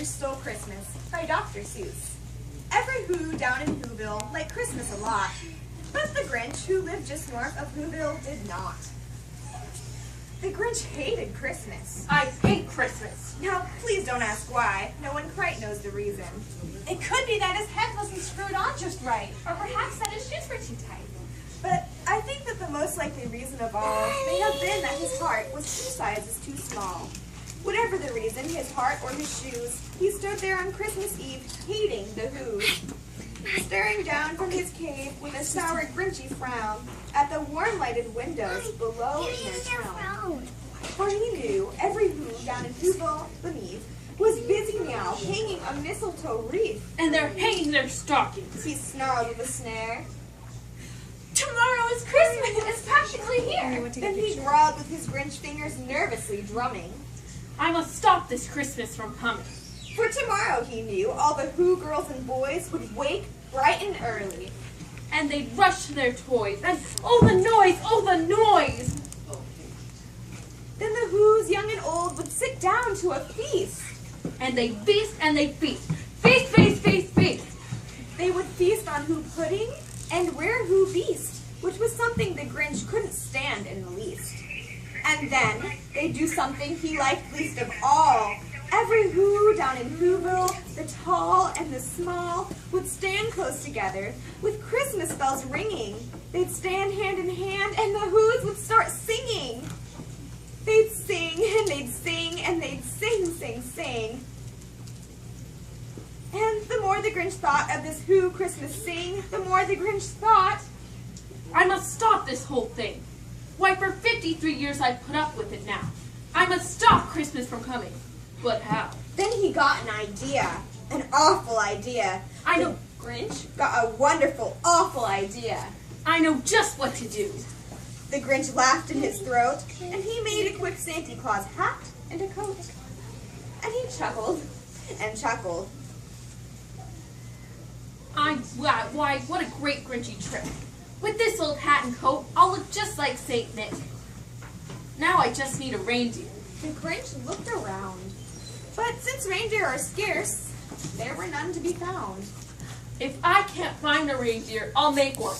Grinch Stole Christmas by Dr. Seuss. Every Who down in Whoville liked Christmas a lot, but the Grinch, who lived just north of Whoville, did not. The Grinch hated Christmas. I hate Christmas. Now, please don't ask why. No one quite knows the reason. It could be that his head wasn't screwed on just right. Or perhaps that his shoes were too tight. But I think that the most likely reason of all may have been that his heart was 2 sizes too small. Whatever the reason, his heart or his shoes, he stood there on Christmas Eve hating the Who's, staring down from his cave with a sour, Grinchy frown at the warm-lighted windows below in their town. For he knew every Who down in Whoville beneath was busy now hanging a mistletoe wreath. And they're hanging their stockings. He snarled with a snare. Tomorrow is Christmas. It's practically here. Then he growled with his Grinch fingers nervously drumming. I must stop this Christmas from coming. For tomorrow, he knew, all the Who girls and boys would wake bright and early. And they'd rush to their toys. And oh, the noise! Oh, the noise! Then the Who's young and old would sit down to a feast. And they feast and they feast. Feast, feast, feast, feast. They would feast on Who pudding and wear Who beast, which was something the Grinch couldn't stand in the least. And then they'd do something he liked least of all. Every Who down in Whoville, the tall and the small, would stand close together with Christmas bells ringing. They'd stand hand in hand and the Who's would start singing. They'd sing and they'd sing and they'd sing, sing, sing. And the more the Grinch thought of this Who Christmas sing, the more the Grinch thought, I must stop this whole thing. Why, for 53 years I've put up with it now. I must stop Christmas from coming. But how? Then he got an idea, an awful idea. I know. The Grinch got a wonderful, awful idea. I know just what to do. The Grinch laughed in his throat, and he made a quick Santa Claus hat and a coat. And he chuckled and chuckled. Why, what a great Grinchy trick. With this old hat and coat, I'll look just like Saint Nick. Now I just need a reindeer. The Grinch looked around. But since reindeer are scarce, there were none to be found. If I can't find a reindeer, I'll make one.